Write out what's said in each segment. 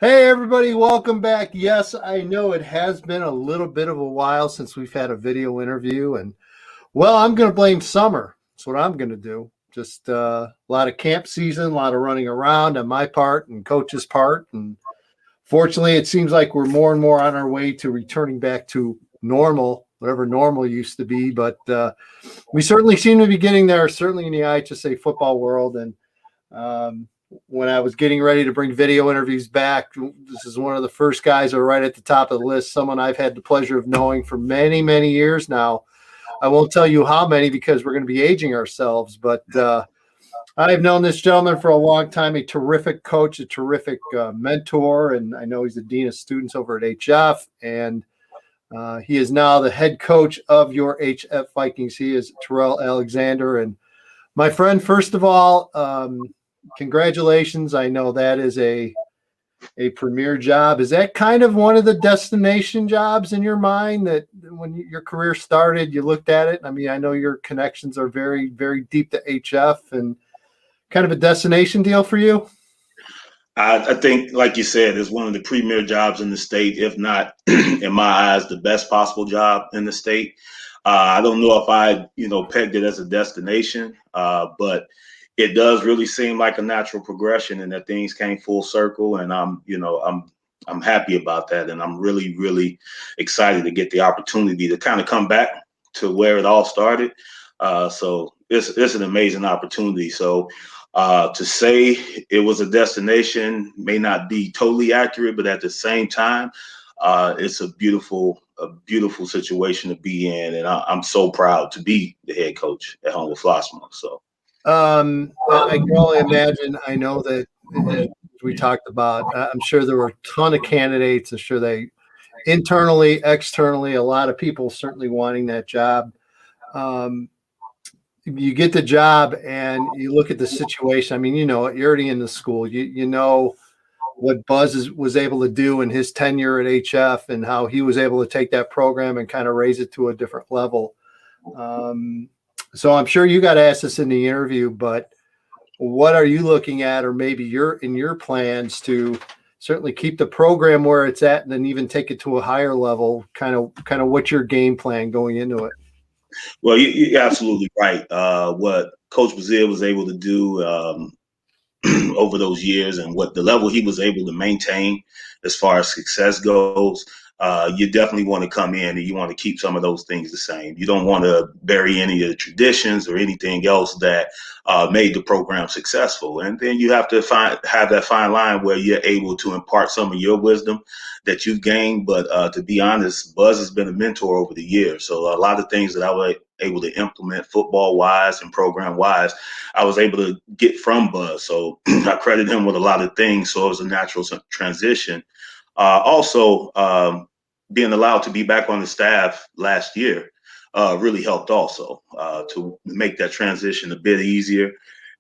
Hey, everybody, welcome back. Yes, I know it has been a little bit of a while since we've had a video interview, and I'm going to blame summer. That's what I'm going to do. Just a lot of camp season, a lot of running around on my part and coach's part. And fortunately, it seems like we're more and more on our way to returning back to normal, whatever normal used to be. But we certainly seem to be getting there, certainly in the IHSA football world. And um, when I was getting ready to bring video interviews back, this is one of the first guys that are right at the top of the list, someone I've had the pleasure of knowing for many, many years now. I won't tell you how many because we're going to be aging ourselves, but I've known this gentleman for a long time, a terrific coach, a terrific mentor, and I know he's the dean of students over at HF, and he is now the head coach of your HF Vikings. He is Terrell Alexander. And my friend, first of all, congratulations. I know that is a premier job. Is that kind of one of the destination jobs in your mind that when your career started, you looked at it? I mean, I know your connections are very, very deep to HF and kind of a destination deal for you. I think, like you said, it's one of the premier jobs in the state, if not, in my eyes, the best possible job in the state. I don't know if pegged it as a destination, but it does really seem like a natural progression, and that things came full circle. And I'm happy about that, and I'm really, really excited to get the opportunity to kind of come back to where it all started. So it's an amazing opportunity. So. To say it was a destination may not be totally accurate, but at the same time, it's a beautiful situation to be in, and I'm so proud to be the head coach at Homewood Flossmoor. So, I can only imagine. I know that as we talked about, I'm sure there were a ton of candidates. I'm sure they internally, externally, a lot of people certainly wanting that job. Um, you get the job and you look at the situation. I mean, you're already in the school. You know what was able to do in his tenure at HF and how he was able to take that program and kind of raise it to a different level. So I'm sure you got asked this in the interview, but what are you looking at, or maybe you're in your plans to certainly keep the program where it's at and then even take it to a higher level? Kind of what's your game plan going into it? well, you're absolutely right. What Coach Brazil was able to do over those years and what the level he was able to maintain as far as success goes, you definitely want to come in and you want to keep some of those things the same. You don't want to bury any of the traditions or anything else that made the program successful. And then you have to have that fine line where you're able to impart some of your wisdom that you've gained. But to be honest, Buzz has been a mentor over the years. So a lot of things that I was able to implement football wise and program wise, I was able to get from Buzz. So I credit him with a lot of things. So it was a natural transition. Also, being allowed to be back on the staff last year really helped also to make that transition a bit easier.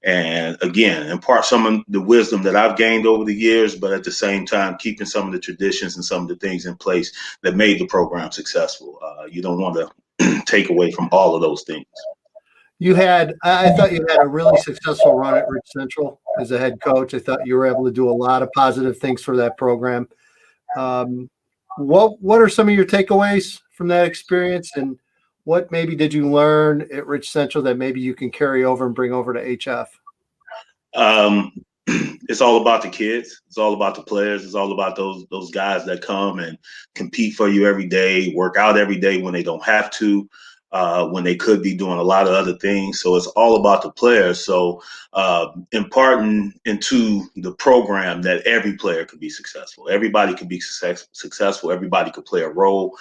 And again, impart some of the wisdom that I've gained over the years, but at the same time, keeping some of the traditions and some of the things in place that made the program successful. You don't want to take away from all of those things. I thought you had a really successful run at Rich Central as a head coach. I thought you were able to do a lot of positive things for that program. Um, what are some of your takeaways from that experience, and what maybe did you learn at Rich Central that maybe you can carry over and bring over to HF? Um, it's all about the kids. It's all about the players. It's all about those guys that come and compete for you every day, work out every day when they don't have to, when they could be doing a lot of other things. So it's all about the players. So imparting into the program that every player could be successful. Everybody could be successful. Everybody could play a role.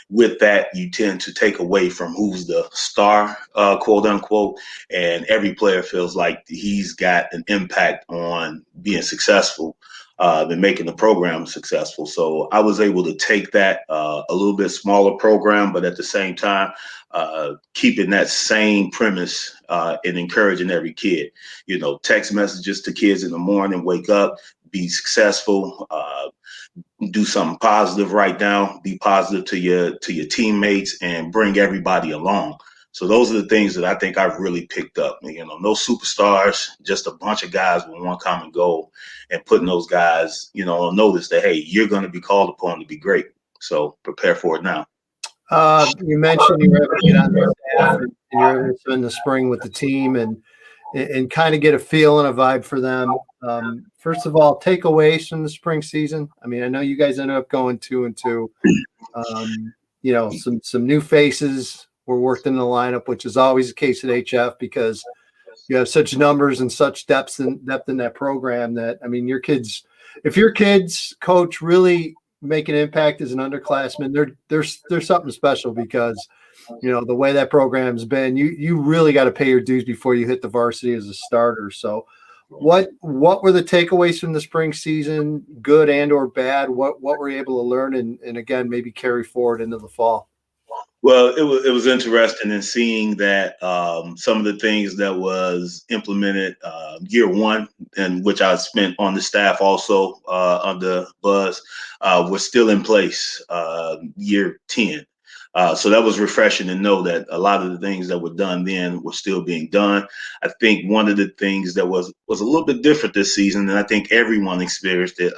With that, you tend to take away from who's the star, quote unquote, and every player feels like he's got an impact on being successful and making the program successful. So I was able to take that a little bit smaller program, but at the same time, keeping that same premise and encouraging every kid. Text messages to kids in the morning, wake up, be successful, do something positive right now, be positive to your teammates, and bring everybody along. So those are the things that I think I've really picked up. No superstars, just a bunch of guys with one common goal, and putting those guys, on notice that, hey, you're going to be called upon to be great. So prepare for it now. You mentioned you were able to get on the staff and you're able to spend the spring with the team and kind of get a feel and a vibe for them. First of all, takeaways from the spring season. I mean, I know you guys ended up going 2-2. Some new faces were worked in the lineup, which is always the case at HF because you have such numbers and such depth in that program that, I mean, if your kids coach really make an impact as an underclassman, there's something special because, the way that program's been, you really got to pay your dues before you hit the varsity as a starter. So what were the takeaways from the spring season, good and or bad? What were you able to learn and again, maybe carry forward into the fall? Well, it was interesting in seeing that some of the things that was implemented year one, and which I spent on the staff also under Buzz, were still in place year 10. So that was refreshing to know that a lot of the things that were done then were still being done. I think one of the things that was a little bit different this season, and I think everyone experienced it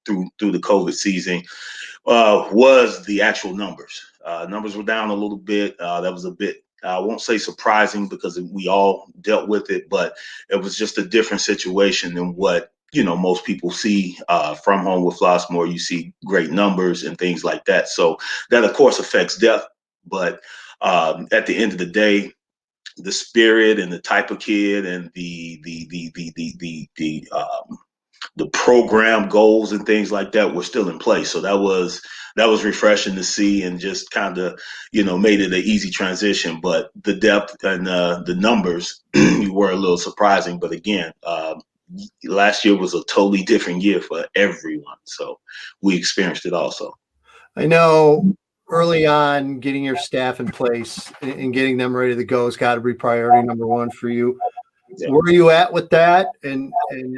through the COVID season, was the actual numbers. Numbers were down a little bit. That was a bit, I won't say surprising because we all dealt with it, but it was just a different situation than what most people see from Homewood Flossmoor. You see great numbers and things like that. So that, of course, affects depth. But at the end of the day, the spirit and the type of kid and the program goals and things like that were still in place. So that was refreshing to see and just kind of, made it an easy transition. But the depth and the numbers were a little surprising. But again, last year was a totally different year for everyone. So we experienced it also. I know early on getting your staff in place and getting them ready to go has got to be priority number one for you. Yeah. Where are you at with that? And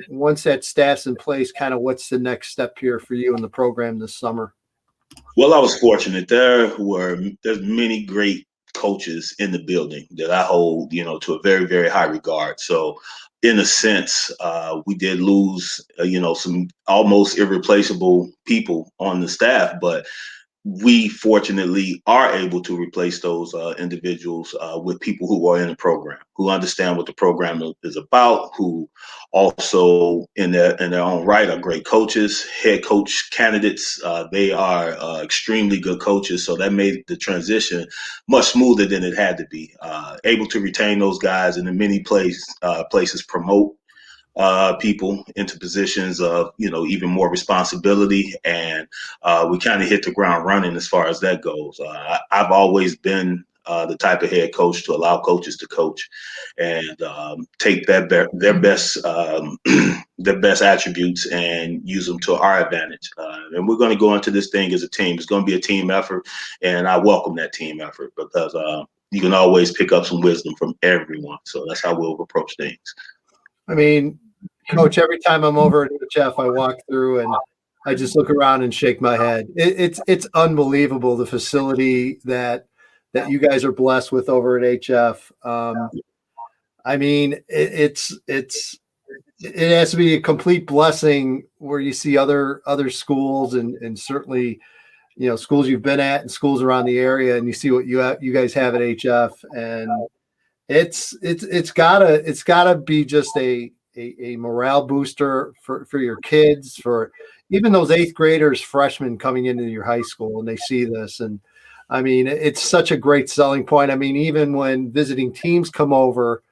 once that staff's in place, kind of what's the next step here for you in the program this summer? Well, I was fortunate. There's many great coaches in the building that I hold, to a very, very high regard. So in a sense, we did lose, some almost irreplaceable people on the staff, but we fortunately are able to replace those individuals with people who are in the program, who understand what the program is about, who also in their own right are great coaches, head coach candidates. They are extremely good coaches. So that made the transition much smoother than it had to be. Able to retain those guys and in many places promote people into positions of even more responsibility, and we kind of hit the ground running as far as that goes. I've always been the type of head coach to allow coaches to coach and take their best their best attributes and use them to our advantage. And we're going to go into this thing as a team. It's going to be a team effort, and I welcome that team effort because you can always pick up some wisdom from everyone. So that's how we'll approach things. I mean, Coach, every time I'm over at HF, I walk through and I just look around and shake my head. It's unbelievable the facility that you guys are blessed with over at HF. I mean, it has to be a complete blessing where you see other schools and certainly schools you've been at and schools around the area, and you see what you guys have at HF, and it's gotta be just a morale booster for your kids, for even those eighth graders, freshmen coming into your high school, and they see this. And I mean, it's such a great selling point. I mean, even when visiting teams come over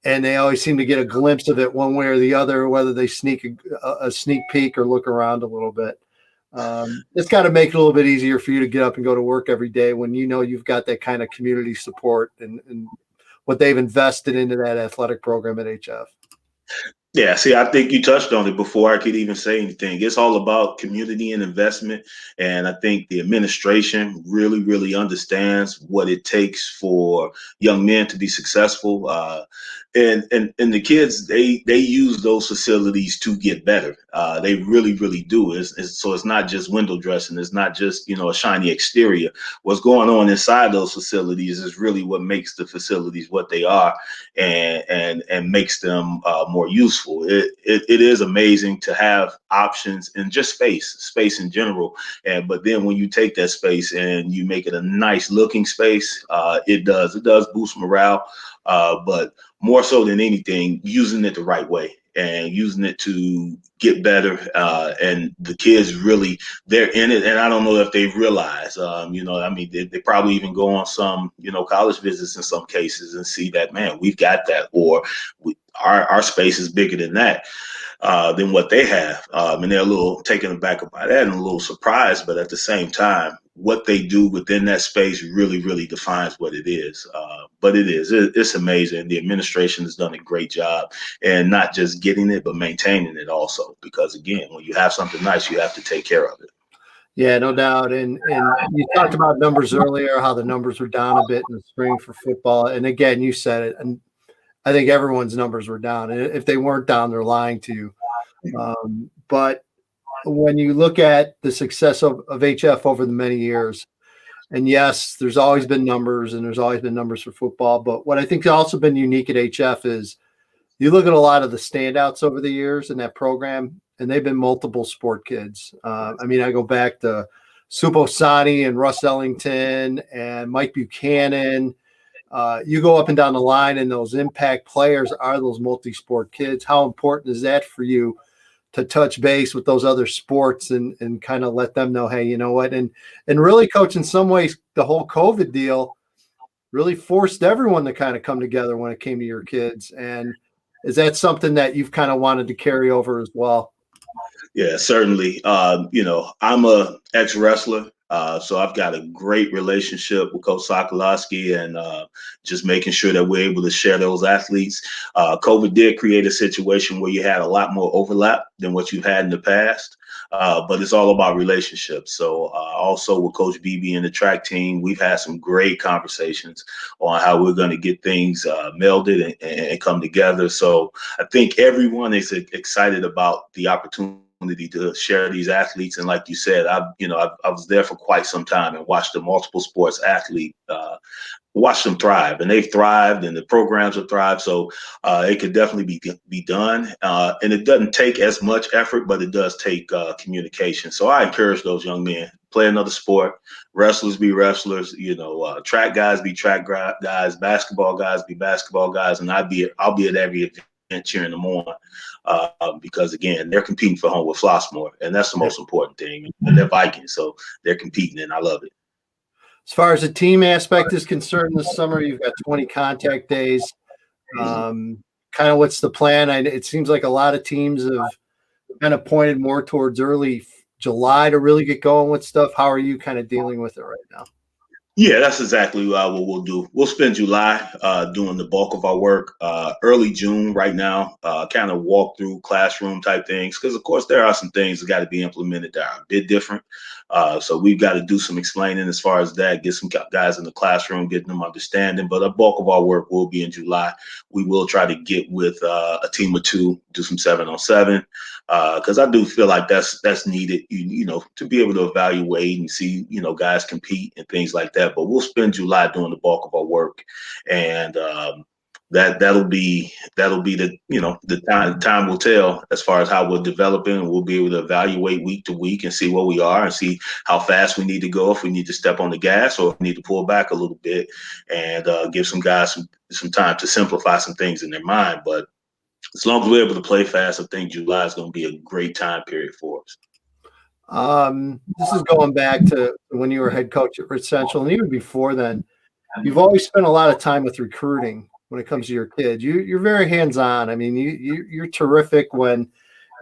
and they always seem to get a glimpse of it one way or the other, whether they sneak a sneak peek or look around a little bit. It's got to make it a little bit easier for you to get up and go to work every day when you've got that kind of community support and what they've invested into that athletic program at HF. Yeah, see, I think you touched on it before I could even say anything. It's all about community and investment. And I think the administration really, really understands what it takes for young men to be successful. and the kids, they use those facilities to get better. They really really do. So it's not just window dressing. It's not just a shiny exterior. What's going on inside those facilities is really what makes the facilities what they are, and makes them more useful. It is amazing to have options and just space in general. But then when you take that space and you make it a nice looking space, it does boost morale. But more so than anything, using it the right way and using it to get better. And the kids really, they're in it. And I don't know if they realize, I mean, they probably even go on some, college visits in some cases and see that, man, we've got that, or our space is bigger than that, than what they have. And they're a little taken aback by that and a little surprised, but at the same time, what they do within that space really, really defines what it is. But it's amazing. The administration has done a great job, and not just getting it, but maintaining it also. Because again, when you have something nice, you have to take care of it. Yeah, no doubt. And you talked about numbers earlier, how the numbers were down a bit in the spring for football. And again, you said it, and I think everyone's numbers were down. And if they weren't down, they're lying to you. But when you look at the success of HF over the many years, and yes, there's always been numbers, and there's always been numbers for football. But what I think has also been unique at HF is you look at a lot of the standouts over the years in that program, and they've been multiple sport kids. I mean, I go back to Supo Sani and Russ Ellington and Mike Buchanan. You go up and down the line, and those impact players are those multi-sport kids. How important is that for you to touch base with those other sports and kind of let them know, hey, you know what? And really, Coach, in some ways, the whole COVID deal really forced everyone to kind of come together when it came to your kids. And is that something that you've kind of wanted to carry over as well? Yeah, certainly. I'm a ex-wrestler, so I've got a great relationship with Coach Sokolowski, and just making sure that we're able to share those athletes. COVID did create a situation where you had a lot more overlap than what you've had in the past, but it's all about relationships. So also with Coach BB and the track team, we've had some great conversations on how we're going to get things melded and come together. So I think everyone is excited about the opportunity to share these athletes. And like you said, I was there for quite some time and watched the multiple sports athlete, watch them thrive, and they've thrived, and the programs have thrived. So it could definitely be done, and it doesn't take as much effort, but it does take communication. So I encourage those young men, play another sport. Wrestlers be wrestlers, track guys be track guys, basketball guys be basketball guys, and I'll be at every event cheering them on. Because again, they're competing for Homewood Flossmoor, and that's the most important thing. And they're Vikings, so they're competing, and I love it. As far as the team aspect is concerned this summer, you've got 20 contact days. Kind of what's the plan? It seems like a lot of teams have kind of pointed more towards early July to really get going with stuff. How are you kind of dealing with it right now? Yeah, that's exactly what we'll do. We'll spend July doing the bulk of our work. Early June right now, kind of walk through classroom type things, because of course there are some things that got to be implemented that are a bit different. So we've got to do some explaining as far as that, get some guys in the classroom, getting them understanding. But a bulk of our work will be in July. We will try to get with a team or two, do some 7-on-7. Because I do feel like that's needed, to be able to evaluate and see, guys compete and things like that. But we'll spend July doing the bulk of our work, and that'll be the time will tell as far as how we're developing. We'll be able to evaluate week to week and see where we are and see how fast we need to go, if we need to step on the gas or if we need to pull back a little bit, and give some guys some time to simplify some things in their mind. But as long as we're able to play fast, I think July is going to be a great time period for us. This is going back to when you were head coach at Rich Central, and even before then. You've always spent a lot of time with recruiting when it comes to your kids. You're very hands-on. I mean, you're terrific when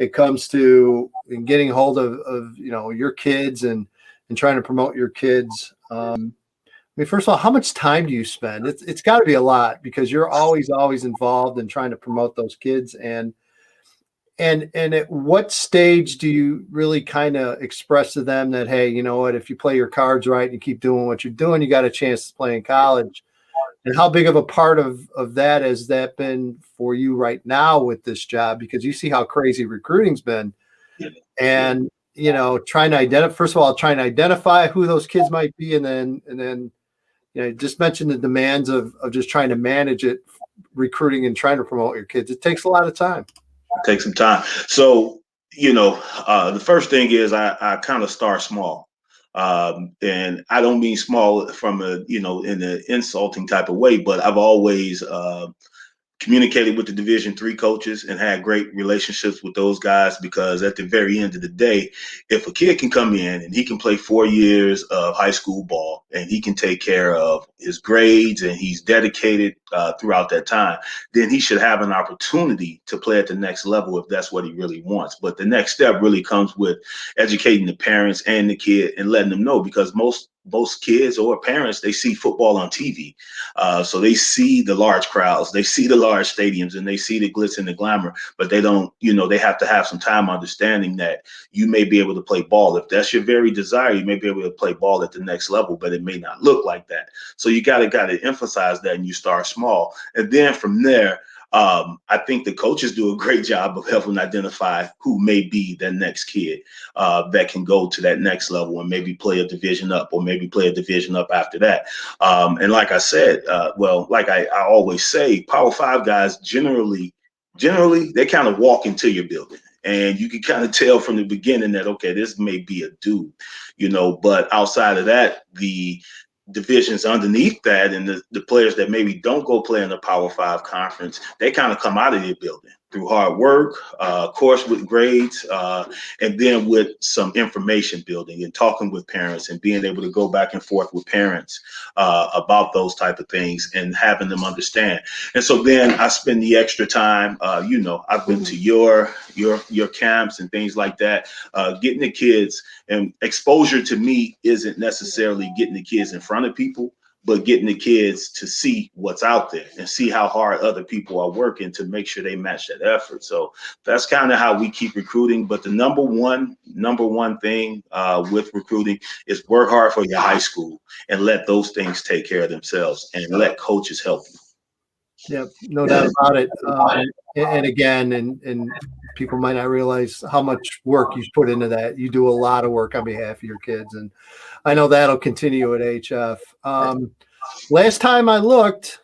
it comes to getting hold of your kids and trying to promote your kids. I mean, first of all, how much time do you spend? It's got to be a lot, because you're always involved in trying to promote those kids. And at what stage do you really kind of express to them that, hey, you know what, if you play your cards right and you keep doing what you're doing, you got a chance to play in college? And how big of a part of that has that been for you right now with this job? Because you see how crazy recruiting's been, Yeah. and trying to identify, first of all, trying to identify who those kids might be, and then just mention the demands of just trying to manage it, recruiting and trying to promote your kids. It takes a lot of time. Take some time. So, the first thing is I kind of start small. And I don't mean small from in an insulting type of way, but I've always communicated with the Division III coaches and had great relationships with those guys, because at the very end of the day, if a kid can come in and he can play 4 years of high school ball and he can take care of his grades and he's dedicated throughout that time, then he should have an opportunity to play at the next level if that's what he really wants. But the next step really comes with educating the parents and the kid and letting them know, because most kids or parents, they see football on TV. So they see the large crowds, they see the large stadiums, and they see the glitz and the glamour, but they don't, they have to have some time understanding that you may be able to play ball. If that's your very desire, you may be able to play ball at the next level, but it may not look like that. So you got to emphasize that, and you start small. And then from there, I think the coaches do a great job of helping identify who may be that next kid that can go to that next level and maybe play a division up, or maybe play a division up after that. And like I said, like I always say, Power Five guys generally they kind of walk into your building. And you can kind of tell from the beginning that, okay, this may be a dude, but outside of that, the divisions underneath that, and the players that maybe don't go play in the Power Five conference, they kind of come out of their building through hard work, of course, with grades, and then with some information building and talking with parents and being able to go back and forth with parents about those type of things and having them understand. And so then I spend the extra time, I've been to your camps and things like that, getting the kids. And exposure to me isn't necessarily getting the kids in front of people, but getting the kids to see what's out there and see how hard other people are working to make sure they match that effort. So that's kind of how we keep recruiting. But the number one thing with recruiting is work hard for your high school and let those things take care of themselves, and let coaches help you. Yeah, no doubt about it. And again, and people might not realize how much work you put into that. You do a lot of work on behalf of your kids, and I know that'll continue at HF. Last time I looked,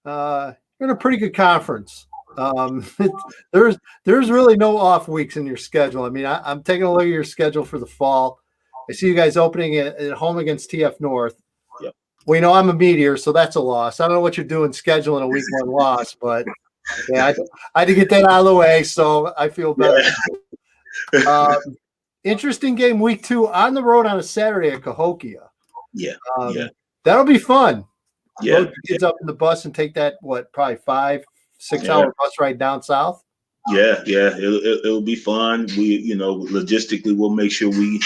you're in a pretty good conference. There's really no off weeks in your schedule. I mean, I'm taking a look at your schedule for the fall. I see you guys opening at home against TF North. Yep. We know I'm a Meteor, so that's a loss. I don't know what you're doing scheduling a week one loss, but yeah, I had to get that out of the way, so I feel better. Yeah. Interesting game week 2 on the road on a Saturday at Cahokia. Yeah. That'll be fun. Yeah. Load the kids up in the bus and take that, probably 5-6 hour bus ride down south. Yeah. It'll be fun. We, logistically, we'll make sure we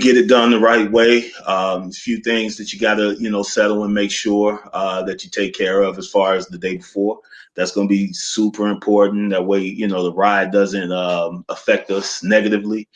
get it done the right way. A few things that you got to, settle and make sure that you take care of as far as the day before. That's going to be super important. That way, the ride doesn't affect us negatively.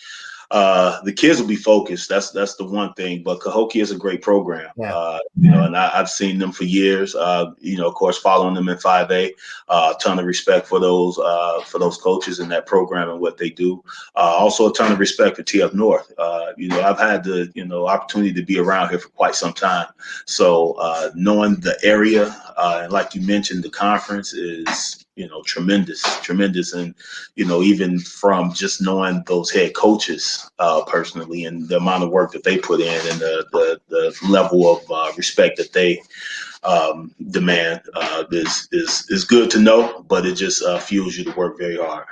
The kids will be focused. That's the one thing. But Cahokia is a great program. Yeah. And I've seen them for years. Of course, following them in 5A. A ton of respect for those coaches in that program and what they do. Also, a ton of respect for TF North. I've had the opportunity to be around here for quite some time. So knowing the area and like you mentioned, the conference is tremendous, and even from just knowing those head coaches personally and the amount of work that they put in and the level of respect that they demand is good to know, but it just fuels you to work very hard.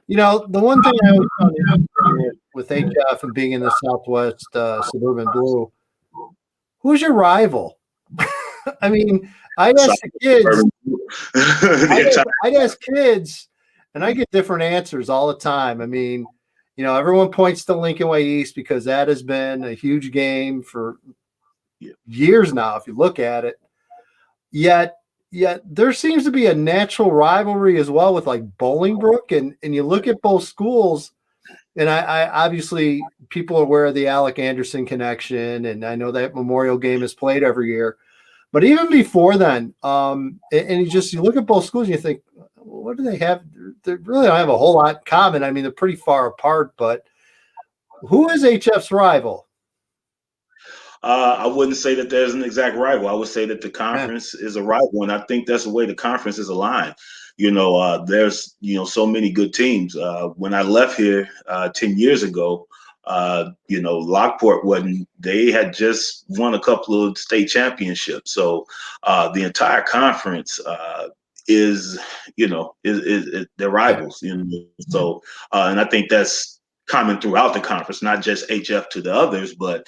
The one thing I always found interesting with HF and being in the Southwest Suburban Blue, who's your rival? I mean, I'd ask the kids. I'd ask kids, and I get different answers all the time. I mean, everyone points to Lincoln Way East because that has been a huge game for years now, if you look at it. Yet there seems to be a natural rivalry as well with like Bolingbrook, and you look at both schools, and I obviously people are aware of the Alec Anderson connection, and I know that Memorial game is played every year. But even before then, and you look at both schools and you think, what do they have? They really don't have a whole lot in common. I mean, they're pretty far apart, but who is HF's rival? I wouldn't say that there's an exact rival. I would say that the Yeah. conference is a rival, and I think that's the way the conference is aligned. There's so many good teams. When I left here 10 years ago, Lockport wasn't. They had just won a couple of state championships, so the entire conference is they're Yeah. rivals. So and I think that's common throughout the conference, not just HF to the others, but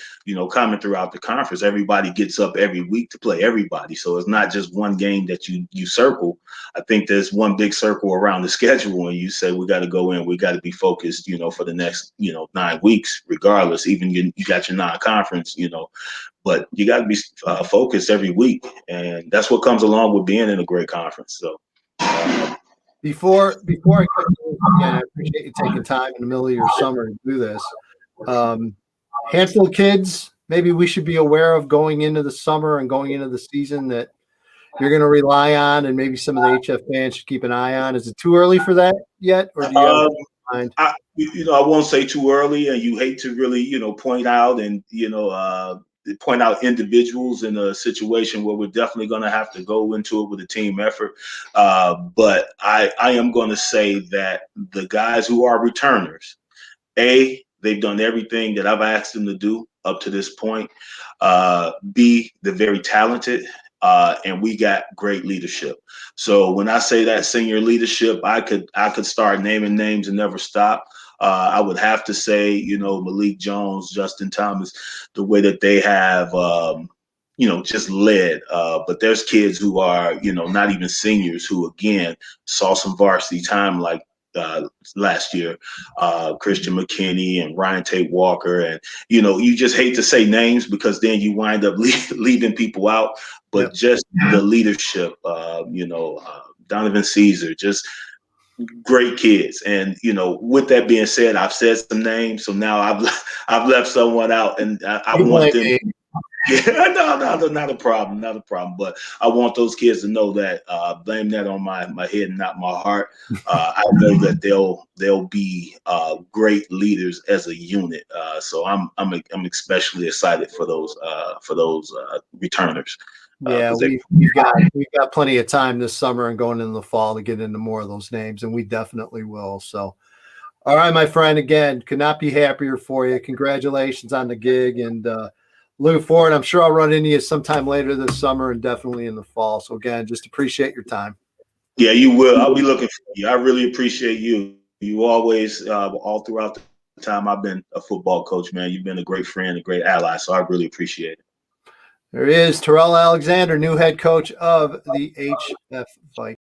common throughout the conference. Everybody gets up every week to play everybody. So it's not just one game that you circle. I think there's one big circle around the schedule, and you say we got to go in, we got to be focused, for the next 9 weeks, regardless. Even you got your non-conference, but you got to be focused every week, and that's what comes along with being in a great conference. So. Before I cut you again, I appreciate you taking time in the middle of your summer to do this. Handful of kids maybe we should be aware of going into the summer and going into the season that you're going to rely on, and maybe some of the HF fans should keep an eye on. Is it too early for that yet, or do you have Um, in mind? I won't say too early, and you hate to really, point out and point out individuals in a situation where we're definitely going to have to go into it with a team effort. But I am going to say that the guys who are returners, they've done everything that I've asked them to do up to this point. B, they're very talented, and we got great leadership. So when I say that senior leadership, I could start naming names and never stop. I would have to say, Malik Jones, Justin Thomas, the way that they have, just led. But there's kids who are, not even seniors who, again, saw some varsity time like last year, Christian McKinney and Ryan Tate Walker. And, you just hate to say names because then you wind up leaving people out. But Yep. just the leadership, Donovan Caesar, just great kids. And with that being said, I've said some names, so now I've left someone out, and I You want blame them. me. Yeah, no, not a problem, not a problem. But I want those kids to know that blame that on my head and not my heart. I know that they'll be great leaders as a unit. So I'm especially excited for those returners Yeah, because they. we've got plenty of time this summer and going into the fall to get into more of those names, and we definitely will. So, all right, my friend, again, could not be happier for you. Congratulations on the gig, and looking forward. I'm sure I'll run into you sometime later this summer and definitely in the fall. So again, just appreciate your time. Yeah, you will. I'll be looking for you. I really appreciate you. You always, all throughout the time I've been a football coach, man, you've been a great friend, a great ally. So I really appreciate it. There he is, Terrell Alexander, new head coach of the HF Vikings.